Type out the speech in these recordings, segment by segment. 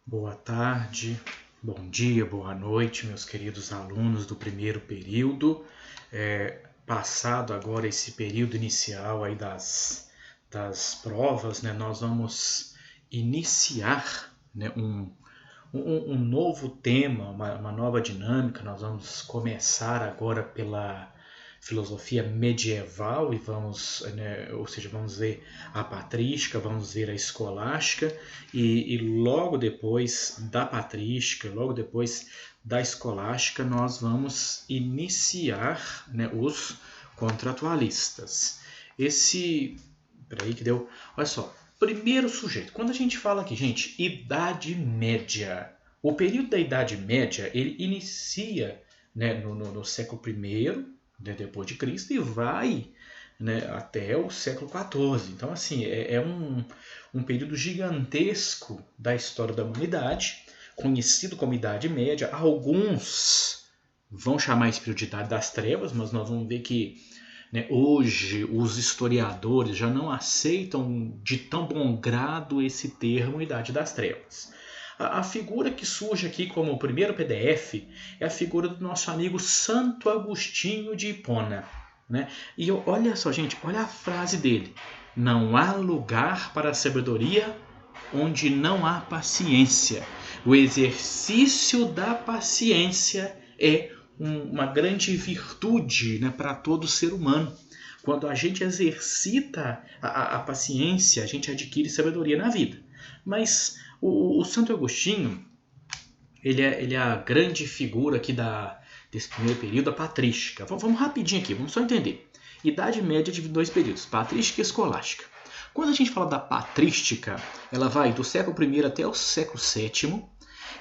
Boa tarde, bom dia, boa noite, meus queridos alunos do primeiro período. Passado agora esse período inicial aí das provas, né, nós vamos iniciar, né, um novo tema, uma nova dinâmica. Nós vamos começar agora pela filosofia medieval e vamos ver a patrística, vamos ver a escolástica e logo depois da patrística, logo depois da escolástica, nós vamos iniciar, né, os contratualistas. Olha só, primeiro sujeito. Quando a gente fala aqui, gente, Idade Média, o período da Idade Média ele inicia, né, no século I, né, depois de Cristo, e vai, né, até o século XIV. Então, assim, é um período gigantesco da história da humanidade, conhecido como Idade Média. Alguns vão chamar esse período de Idade das Trevas, mas nós vamos ver que, né, hoje os historiadores já não aceitam de tão bom grado esse termo Idade das Trevas. A figura que surge aqui como o primeiro PDF é a figura do nosso amigo Santo Agostinho de Hipona. Né? E olha só, gente, olha a frase dele. Não há lugar para a sabedoria onde não há paciência. O exercício da paciência é uma grande virtude, né, para todo ser humano. Quando a gente exercita a paciência, a gente adquire sabedoria na vida. Mas o Santo Agostinho, ele é a grande figura aqui desse primeiro período, a patrística. Vamos rapidinho aqui, vamos só entender. Idade Média divide em dois períodos, patrística e escolástica. Quando a gente fala da patrística, ela vai do século I até o século VII,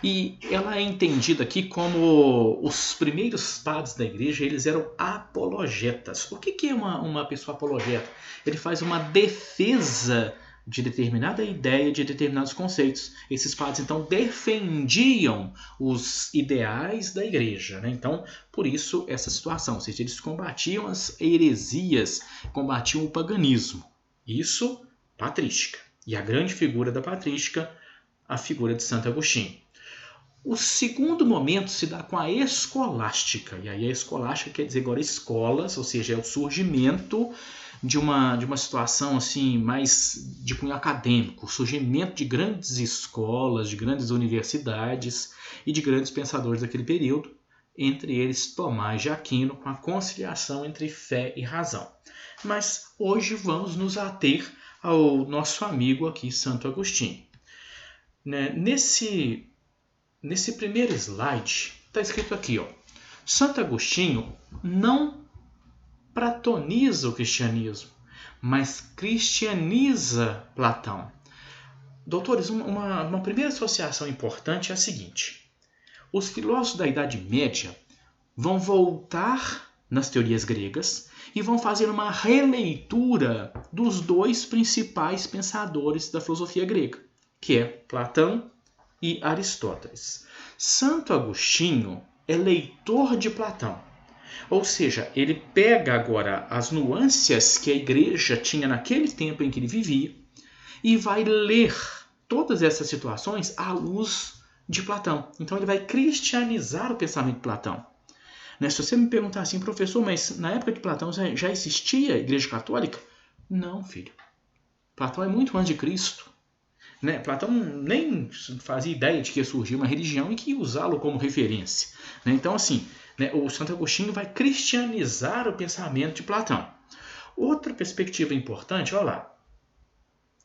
e ela é entendida aqui como os primeiros padres da igreja, eles eram apologetas. O que é uma pessoa apologeta? Ele faz uma defesa de determinada ideia, de determinados conceitos. Esses padres, então, defendiam os ideais da igreja. Né? Então, por isso, essa situação. Ou seja, eles combatiam as heresias, combatiam o paganismo. Isso, patrística. E a grande figura da patrística, a figura de Santo Agostinho. O segundo momento se dá com a escolástica. E aí a escolástica quer dizer agora escolas, ou seja, é o surgimento de uma situação assim mais de cunho acadêmico, o surgimento de grandes escolas, de grandes universidades e de grandes pensadores daquele período, entre eles Tomás de Aquino, com a conciliação entre fé e razão. Mas hoje vamos nos ater ao nosso amigo aqui, Santo Agostinho. Nesse primeiro slide está escrito aqui, ó, Santo Agostinho não platoniza o cristianismo, mas cristianiza Platão. Doutores, uma primeira associação importante é a seguinte: os filósofos da Idade Média vão voltar nas teorias gregas e vão fazer uma releitura dos dois principais pensadores da filosofia grega, que é Platão e Aristóteles. Santo Agostinho é leitor de Platão, ou seja, ele pega agora as nuances que a igreja tinha naquele tempo em que ele vivia e vai ler todas essas situações à luz de Platão. Então ele vai cristianizar o pensamento de Platão. Se você me perguntar assim, professor, mas na época de Platão já existia a igreja católica? Não, filho. Platão é muito antes de Cristo. Platão nem fazia ideia de que ia surgir uma religião e que ia usá-lo como referência. Então, assim, o Santo Agostinho vai cristianizar o pensamento de Platão. Outra perspectiva importante, olha lá.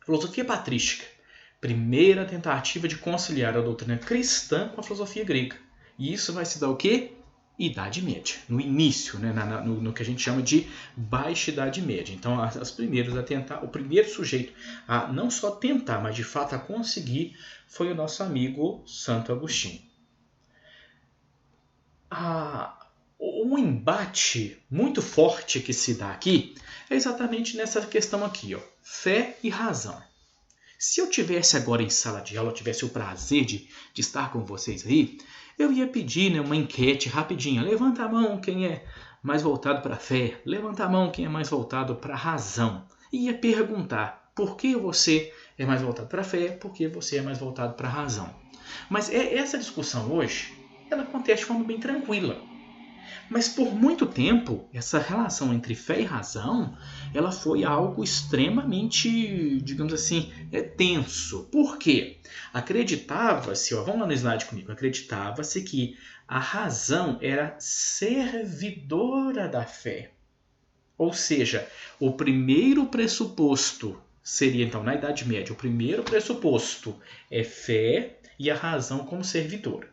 Filosofia patrística. Primeira tentativa de conciliar a doutrina cristã com a filosofia grega. E isso vai se dar o quê? Idade Média, no início, no que a gente chama de Baixa Idade Média. Então, as primeiras a tentar, o primeiro sujeito a não só tentar, mas de fato a conseguir, foi o nosso amigo Santo Agostinho. Um embate muito forte que se dá aqui é exatamente nessa questão aqui, ó, fé e razão. Se eu tivesse agora em sala de aula, eu tivesse o prazer de estar com vocês aí, eu ia pedir uma enquete rapidinha. Levanta a mão quem é mais voltado para a fé. Levanta a mão quem é mais voltado para a razão. E ia perguntar por que você é mais voltado para a fé, por que você é mais voltado para a razão. Mas essa discussão hoje, ela acontece de forma bem tranquila. Mas por muito tempo, essa relação entre fé e razão, ela foi algo extremamente, digamos assim, tenso. Por quê? Acreditava-se, vamos lá no slide comigo, acreditava-se que a razão era servidora da fé. Ou seja, o primeiro pressuposto seria, então, na Idade Média, o primeiro pressuposto é fé e a razão como servidora.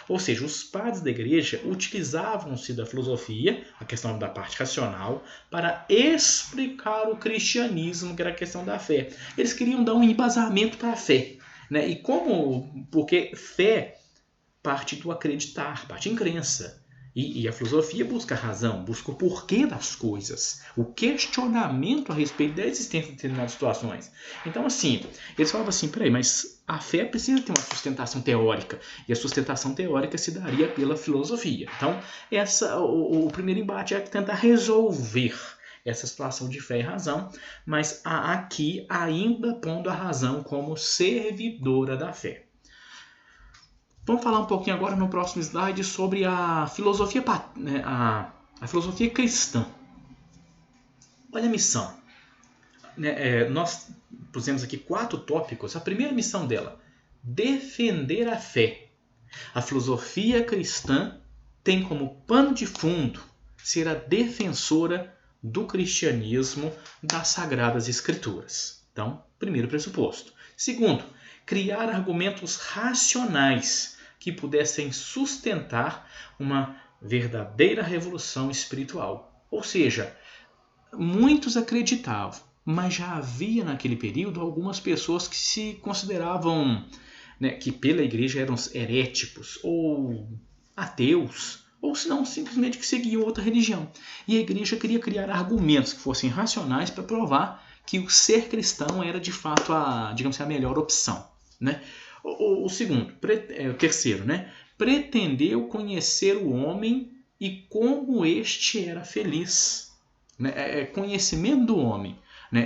Ou seja, os padres da igreja utilizavam-se da filosofia, a questão da parte racional, para explicar o cristianismo, que era a questão da fé. Eles queriam dar um embasamento para a fé. Né? E como? Porque fé parte do acreditar, parte em crença. E a filosofia busca a razão, busca o porquê das coisas, o questionamento a respeito da existência de determinadas situações. Então, assim, eles falavam assim, peraí, mas a fé precisa ter uma sustentação teórica, e a sustentação teórica se daria pela filosofia. Então, o primeiro embate é tentar resolver essa situação de fé e razão, mas aqui ainda pondo a razão como servidora da fé. Vamos falar um pouquinho agora no próximo slide sobre a filosofia, a filosofia cristã. Olha a missão. Nós pusemos aqui 4 tópicos. A primeira missão dela, defender a fé. A filosofia cristã tem como pano de fundo ser a defensora do cristianismo, das Sagradas Escrituras. Então, primeiro pressuposto. Segundo, criar argumentos racionais que pudessem sustentar uma verdadeira revolução espiritual. Ou seja, muitos acreditavam, mas já havia naquele período algumas pessoas que se consideravam, que pela igreja eram heréticos ou ateus, ou se não, simplesmente que seguiam outra religião. E a igreja queria criar argumentos que fossem racionais para provar que o ser cristão era de fato a melhor opção. Né? O terceiro, pretendeu conhecer o homem e como este era feliz. Conhecimento do homem.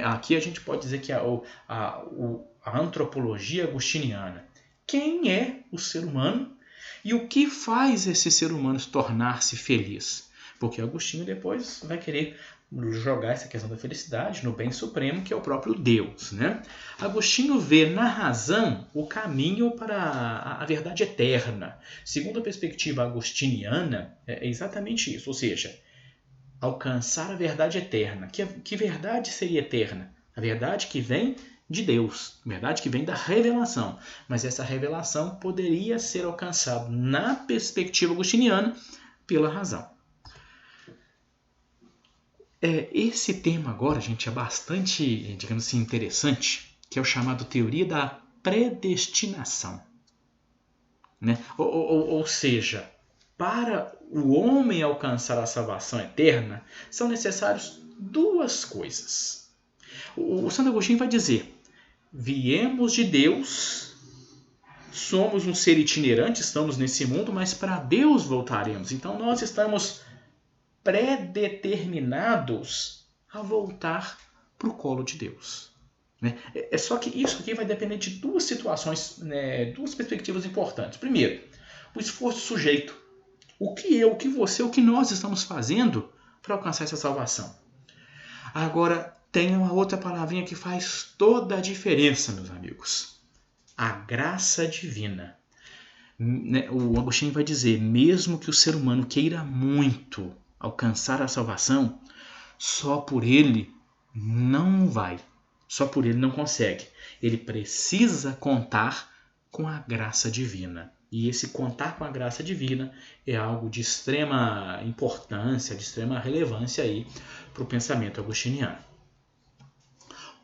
Aqui a gente pode dizer que a antropologia agostiniana. Quem é o ser humano e o que faz esse ser humano tornar-se feliz? Porque Agostinho depois vai querer jogar essa questão da felicidade no bem supremo, que é o próprio Deus. Agostinho vê na razão o caminho para a verdade eterna. Segundo a perspectiva agostiniana, é exatamente isso, ou seja, alcançar a verdade eterna. Que verdade seria eterna? A verdade que vem de Deus, a verdade que vem da revelação. Mas essa revelação poderia ser alcançada na perspectiva agostiniana pela razão. Esse tema agora, gente, é bastante, digamos assim, interessante, que é o chamado teoria da predestinação. Ou seja, para o homem alcançar a salvação eterna, são necessárias 2 coisas. O Santo Agostinho vai dizer, viemos de Deus, somos um ser itinerante, estamos nesse mundo, mas para Deus voltaremos. Então nós estamos predeterminados a voltar para o colo de Deus. É só que isso aqui vai depender de 2 situações, 2 perspectivas importantes. Primeiro, o esforço sujeito. O que eu, o que você, o que nós estamos fazendo para alcançar essa salvação? Agora, tem uma outra palavrinha que faz toda a diferença, meus amigos. A graça divina. O Agostinho vai dizer, mesmo que o ser humano queira muito alcançar a salvação, só por ele não vai. Só por ele não consegue. Ele precisa contar com a graça divina. E esse contar com a graça divina é algo de extrema importância, de extrema relevância aí para o pensamento agostiniano.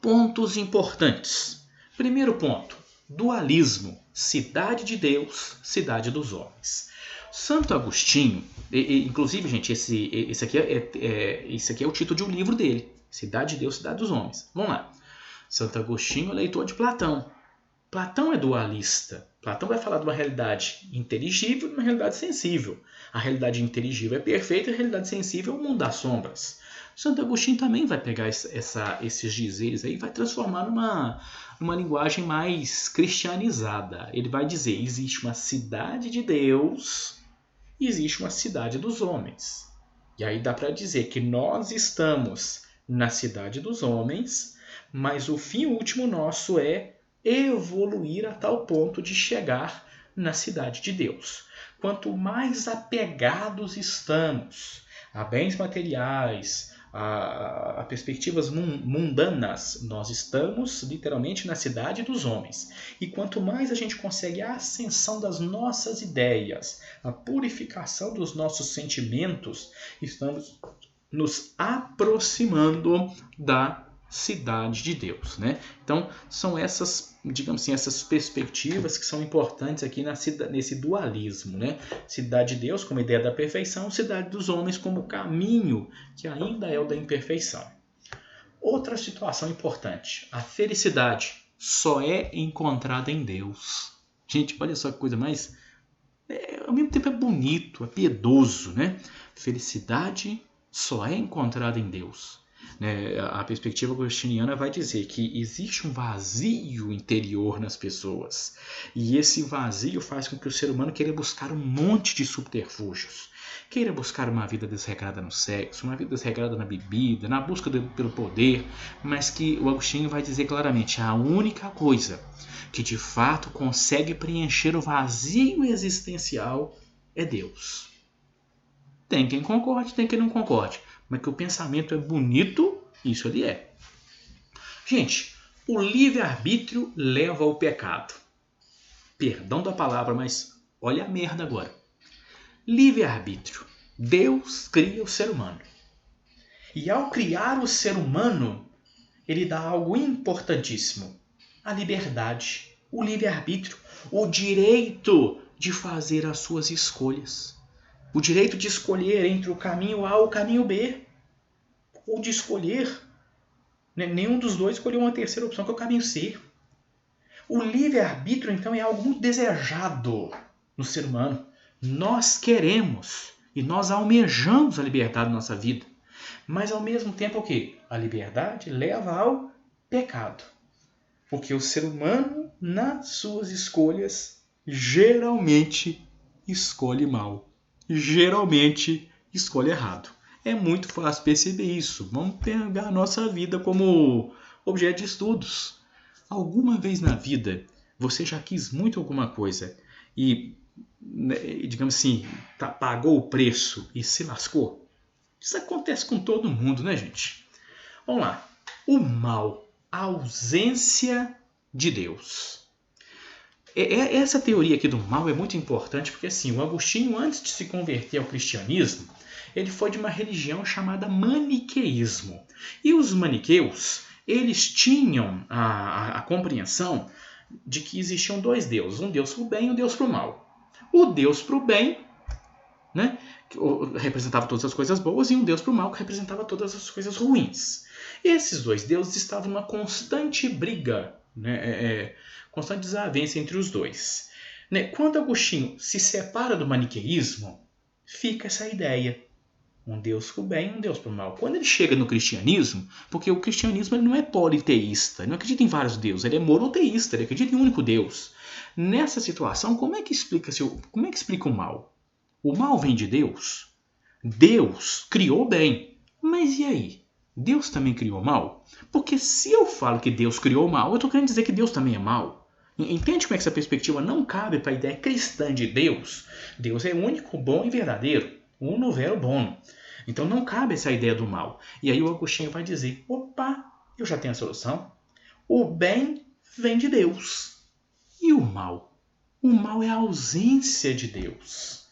Pontos importantes. Primeiro ponto, dualismo. Cidade de Deus, cidade dos homens. Santo Agostinho, inclusive, gente, esse aqui é o título de um livro dele. Cidade de Deus, cidade dos homens. Vamos lá. Santo Agostinho é leitor de Platão. Platão é dualista. Platão vai falar de uma realidade inteligível e de uma realidade sensível. A realidade inteligível é perfeita e a realidade sensível é o mundo das sombras. Santo Agostinho também vai pegar esses dizeres aí e vai transformar numa linguagem mais cristianizada. Ele vai dizer, existe uma cidade de Deus e existe uma cidade dos homens. E aí dá para dizer que nós estamos na cidade dos homens, mas o fim último nosso é evoluir a tal ponto de chegar na cidade de Deus. Quanto mais apegados estamos a bens materiais, a perspectivas mundanas, nós estamos literalmente na cidade dos homens. E quanto mais a gente consegue a ascensão das nossas ideias, a purificação dos nossos sentimentos, estamos nos aproximando da cidade de Deus, né? Então, são essas, digamos assim, essas perspectivas que são importantes aqui nesse dualismo, né? Cidade de Deus como ideia da perfeição, cidade dos homens como caminho que ainda é o da imperfeição. Outra situação importante, a felicidade só é encontrada em Deus. Gente, olha só que coisa mais... ao mesmo tempo é bonito, é piedoso, né? Felicidade só é encontrada em Deus. A perspectiva agostiniana vai dizer que existe um vazio interior nas pessoas. E esse vazio faz com que o ser humano queira buscar um monte de subterfúgios. Queira buscar uma vida desregrada no sexo, uma vida desregrada na bebida, na busca pelo poder, mas que o Agostinho vai dizer claramente, a única coisa que de fato consegue preencher o vazio existencial é Deus. Tem quem concorde, tem quem não concorde. Mas que o pensamento é bonito, isso ele é. Gente, o livre-arbítrio leva ao pecado. Perdão da palavra, mas olha a merda agora. Livre-arbítrio. Deus cria o ser humano. E ao criar o ser humano, ele dá algo importantíssimo. A liberdade, o livre-arbítrio, o direito de fazer as suas escolhas. O direito de escolher entre o caminho A ou o caminho B. Ou de escolher, nenhum dos dois escolheu uma terceira opção, que é o caminho C. O livre-arbítrio, então, é algo muito desejado no ser humano. Nós queremos e nós almejamos a liberdade na nossa vida. Mas, ao mesmo tempo, o quê? A liberdade leva ao pecado. Porque o ser humano, nas suas escolhas, geralmente escolhe mal. Geralmente escolhe errado. É muito fácil perceber isso. Vamos pegar a nossa vida como objeto de estudos. Alguma vez na vida, você já quis muito alguma coisa e, digamos assim, pagou o preço e se lascou? Isso acontece com todo mundo, né, gente? Vamos lá. O mal, a ausência de Deus. Essa teoria aqui do mal é muito importante porque assim, o Agostinho, antes de se converter ao cristianismo, ele foi de uma religião chamada maniqueísmo. E os maniqueus, eles tinham a compreensão de que existiam dois deuses, um deus para o bem e um deus para o mal. O deus para o bem, né, que representava todas as coisas boas, e um deus para o mal, que representava todas as coisas ruins. Esses dois deuses estavam numa constante briga, né, constante desavença entre os dois. Quando Agostinho se separa do maniqueísmo, fica essa ideia. Um Deus para o bem e um Deus para o mal. Quando ele chega no cristianismo, porque o cristianismo ele não é politeísta, ele não acredita em vários deuses, ele é monoteísta, ele acredita em um único Deus. Nessa situação, como é que explica o mal? O mal vem de Deus? Deus criou o bem. Mas e aí? Deus também criou o mal? Porque se eu falo que Deus criou o mal, eu estou querendo dizer que Deus também é mal. Entende como é que essa perspectiva não cabe para a ideia cristã de Deus? Deus é único, bom e verdadeiro. Uno vero bono. Então não cabe essa ideia do mal. E aí o Agostinho vai dizer, opa, eu já tenho a solução. O bem vem de Deus. E o mal? O mal é a ausência de Deus.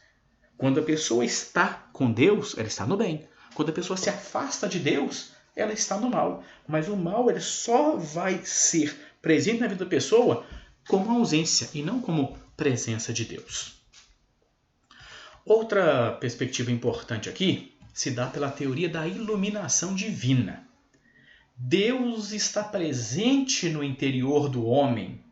Quando a pessoa está com Deus, ela está no bem. Quando a pessoa se afasta de Deus, ela está no mal. Mas o mal ele só vai ser presente na vida da pessoa como ausência e não como presença de Deus. Outra perspectiva importante aqui se dá pela teoria da iluminação divina. Deus está presente no interior do homem.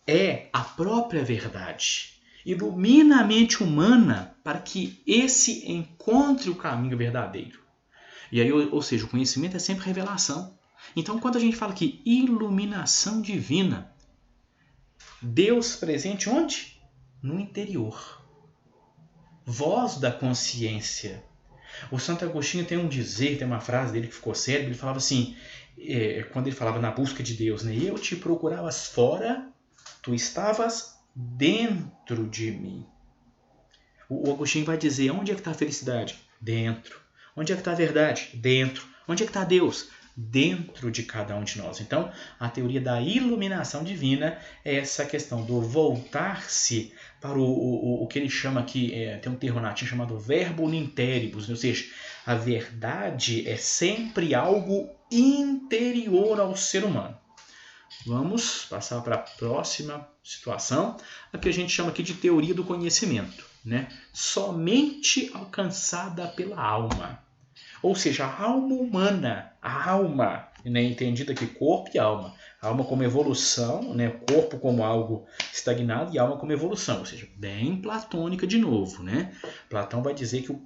É a própria verdade. Ilumina a mente humana para que esse encontre o caminho verdadeiro. E aí, ou seja, o conhecimento é sempre revelação. Então, quando a gente fala que iluminação divina, Deus presente onde? No interior. Voz da consciência. O Santo Agostinho tem uma frase dele que ficou célebre, ele falava assim, quando ele falava na busca de Deus, né? Eu te procuravas fora, tu estavas dentro de mim. O Agostinho vai dizer, onde é que está a felicidade? Dentro. Onde é que está a verdade? Dentro. Onde é que está Deus? Dentro de cada um de nós. Então, a teoria da iluminação divina é essa questão do voltar-se para o que ele chama aqui, tem um termo latim chamado verbo interibus, ou seja, a verdade é sempre algo interior ao ser humano. Vamos passar para a próxima situação, a que a gente chama aqui de teoria do conhecimento, né? Somente alcançada pela alma. Ou seja, a alma humana, a alma, né, entendida aqui corpo e alma. A alma como evolução, né, corpo como algo estagnado e alma como evolução. Ou seja, bem platônica de novo. Né? Platão vai dizer que o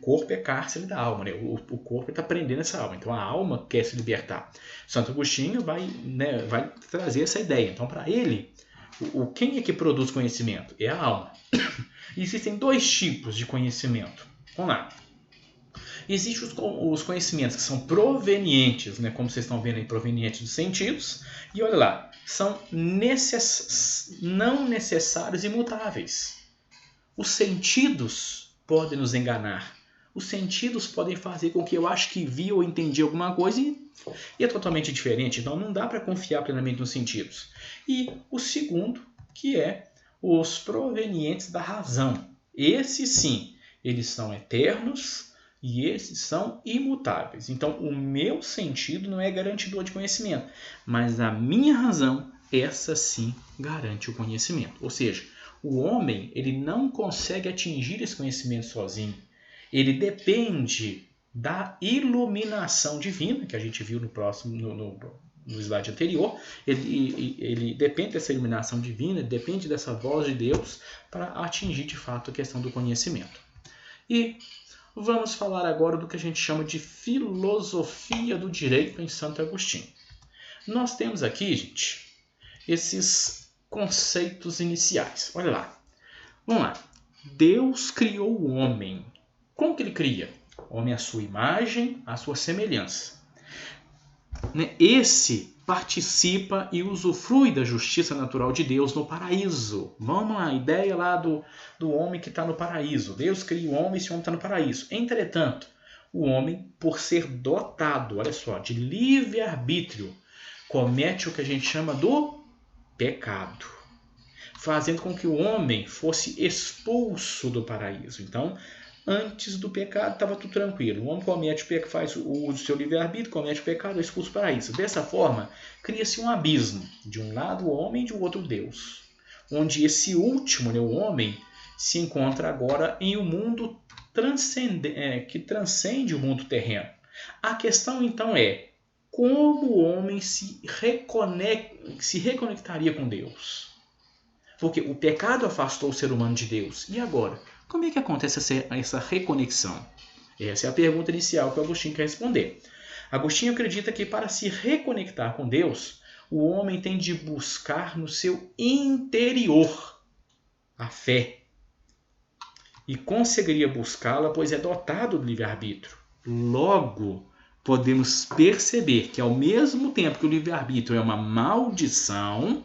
corpo é cárcere da alma. Né? O corpo está prendendo essa alma. Então a alma quer se libertar. Santo Agostinho vai trazer essa ideia. Então para ele, quem é que produz conhecimento? É a alma. Existem dois tipos de conhecimento. Vamos lá. Existem os conhecimentos que são provenientes, né, como vocês estão vendo aí, provenientes dos sentidos, e olha lá, são não necessários e imutáveis. Os sentidos podem nos enganar. Os sentidos podem fazer com que eu ache que vi ou entendi alguma coisa e é totalmente diferente. Então não dá para confiar plenamente nos sentidos. E o segundo, que é os provenientes da razão. Esses sim, eles são eternos, e esses são imutáveis. Então, o meu sentido não é garantidor de conhecimento, mas a minha razão, essa sim garante o conhecimento. Ou seja, o homem ele não consegue atingir esse conhecimento sozinho. Ele depende da iluminação divina, que a gente viu no slide anterior. Ele depende dessa iluminação divina, depende dessa voz de Deus para atingir de fato a questão do conhecimento. E vamos falar agora do que a gente chama de filosofia do direito em Santo Agostinho. Nós temos aqui, gente, esses conceitos iniciais. Olha lá. Vamos lá. Deus criou o homem. Como que ele cria? O homem à sua imagem, à sua semelhança. Esse participa e usufrui da justiça natural de Deus no paraíso. Vamos lá, a ideia lá do homem que está no paraíso. Deus cria o homem e esse homem está no paraíso. Entretanto, o homem, por ser dotado, olha só, de livre-arbítrio, comete o que a gente chama do pecado, fazendo com que o homem fosse expulso do paraíso. Então, antes do pecado estava tudo tranquilo. O homem comete o pecado, faz o uso do seu livre-arbítrio, comete o pecado, é expulso do paraíso. Dessa forma, cria-se um abismo. De um lado o homem e de outro Deus. Onde esse último, o homem, se encontra agora em um mundo que transcende o mundo terreno. A questão então é, como o homem se reconectaria com Deus? Porque o pecado afastou o ser humano de Deus. E agora? Como é que acontece essa reconexão? Essa é a pergunta inicial que o Agostinho quer responder. Agostinho acredita que para se reconectar com Deus, o homem tem de buscar no seu interior a fé. E conseguiria buscá-la, pois é dotado do livre-arbítrio. Logo, podemos perceber que ao mesmo tempo que o livre-arbítrio é uma maldição,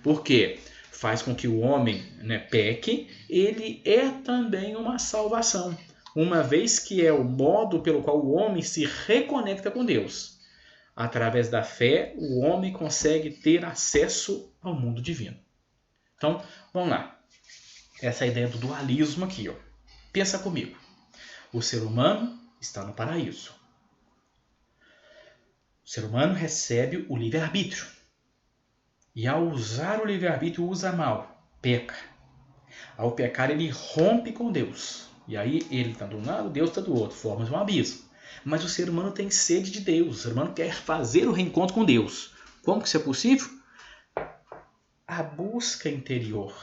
porque faz com que o homem peque, ele é também uma salvação, uma vez que é o modo pelo qual o homem se reconecta com Deus. Através da fé, o homem consegue ter acesso ao mundo divino. Então, vamos lá. Essa é a ideia do dualismo aqui. Pensa comigo. O ser humano está no paraíso. O ser humano recebe o livre-arbítrio. E ao usar o livre-arbítrio, usa mal, peca. Ao pecar, ele rompe com Deus. E aí ele está de um lado, Deus está do outro, forma um abismo. Mas o ser humano tem sede de Deus, o ser humano quer fazer o reencontro com Deus. Como que isso é possível? A busca interior.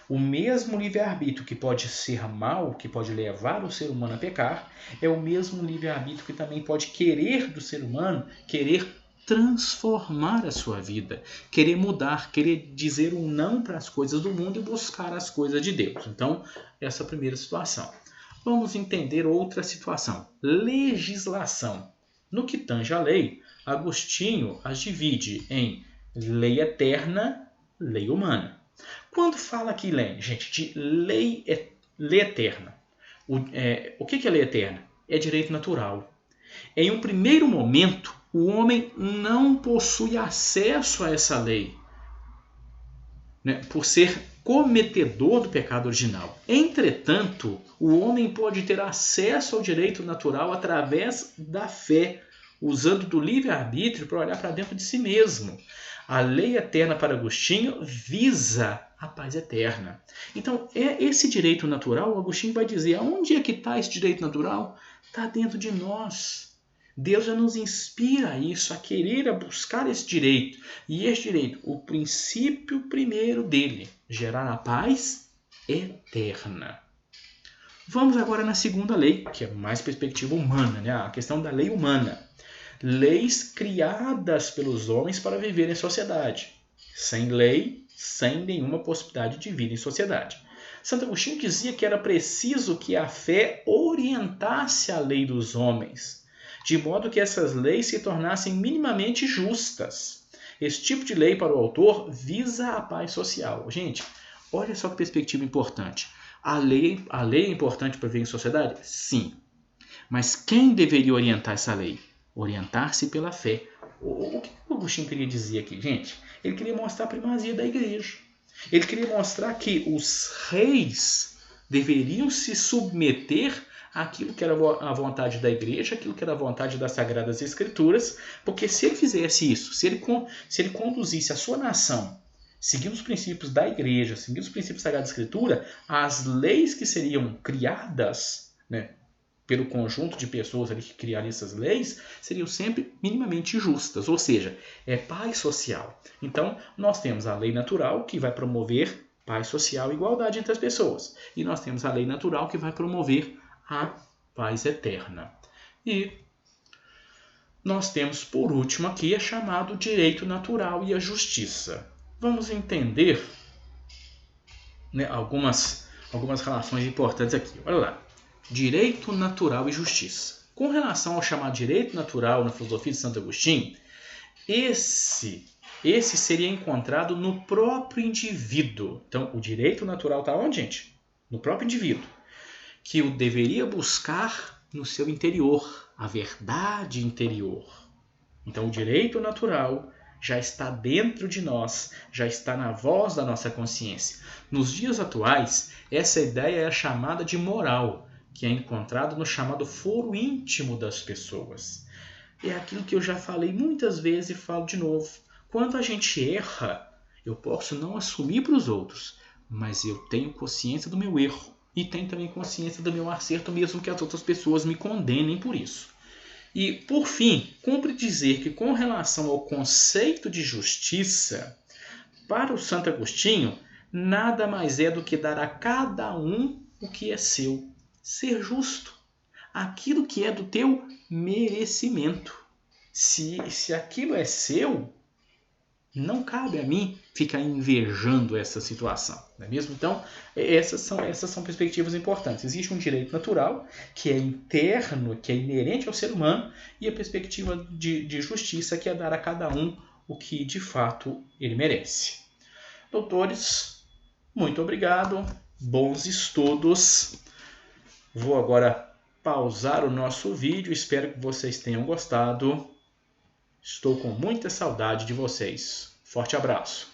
O mesmo livre-arbítrio que pode ser mal, que pode levar o ser humano a pecar, é o mesmo livre-arbítrio que também pode querer do ser humano, querer transformar a sua vida, querer mudar, querer dizer um não para as coisas do mundo e buscar as coisas de Deus. Então, essa é a primeira situação. Vamos entender outra situação. Legislação. No que tange à lei, Agostinho as divide em lei eterna, lei humana. Quando fala aqui, gente, de lei eterna, o que é lei eterna? É direito natural. Em um primeiro momento, o homem não possui acesso a essa lei, né, por ser cometedor do pecado original. Entretanto, o homem pode ter acesso ao direito natural através da fé, usando do livre-arbítrio para olhar para dentro de si mesmo. A lei eterna para Agostinho visa a paz eterna. Então, é esse direito natural, Agostinho vai dizer, aonde é que está esse direito natural? Está dentro de nós. Deus já nos inspira a isso, a querer, a buscar esse direito. E esse direito, o princípio primeiro dele, gerar a paz eterna. Vamos agora na segunda lei, que é mais perspectiva humana, né? A questão da lei humana. Leis criadas pelos homens para viver em sociedade. Sem lei, sem nenhuma possibilidade de vida em sociedade. Santo Agostinho dizia que era preciso que a fé orientasse a lei dos homens, de modo que essas leis se tornassem minimamente justas. Esse tipo de lei, para o autor, visa a paz social. Gente, olha só que perspectiva importante. A lei é importante para viver em sociedade? Sim. Mas quem deveria orientar essa lei? Orientar-se pela fé. O que o Agostinho queria dizer aqui, gente? Ele queria mostrar a primazia da igreja. Ele queria mostrar que os reis deveriam se submeter àquilo que era a vontade da igreja, aquilo que era a vontade das Sagradas Escrituras, porque se ele fizesse isso, se ele conduzisse a sua nação seguindo os princípios da igreja, seguindo os princípios da Sagrada Escritura, as leis que seriam criadas, né, pelo conjunto de pessoas ali que criariam essas leis, seriam sempre minimamente justas, ou seja, é paz social. Então, nós temos a lei natural, que vai promover paz social e igualdade entre as pessoas. E nós temos a lei natural, que vai promover a paz eterna. E nós temos, por último aqui, chamado direito natural e a justiça. Vamos entender, né, algumas relações importantes aqui. Olha lá. Direito natural e justiça. Com relação ao chamado direito natural na filosofia de Santo Agostinho, esse seria encontrado no próprio indivíduo. Então, o direito natural está onde, gente? No próprio indivíduo, que o deveria buscar no seu interior, a verdade interior. Então, o direito natural já está dentro de nós, já está na voz da nossa consciência. Nos dias atuais, essa ideia é chamada de moral, que é encontrado no chamado foro íntimo das pessoas. É aquilo que eu já falei muitas vezes e falo de novo. Quando a gente erra, eu posso não assumir para os outros, mas eu tenho consciência do meu erro e tenho também consciência do meu acerto, mesmo que as outras pessoas me condenem por isso. E, por fim, cumpre dizer que, com relação ao conceito de justiça, para o Santo Agostinho, nada mais é do que dar a cada um o que é seu. Ser justo. Aquilo que é do teu merecimento. Se aquilo é seu, não cabe a mim ficar invejando essa situação, não é mesmo? Então, essas são perspectivas importantes. Existe um direito natural, que é interno, que é inerente ao ser humano, e a perspectiva de justiça, que é dar a cada um o que de fato ele merece. Doutores, muito obrigado, bons estudos. Vou agora pausar o nosso vídeo, espero que vocês tenham gostado. Estou com muita saudade de vocês. Forte abraço!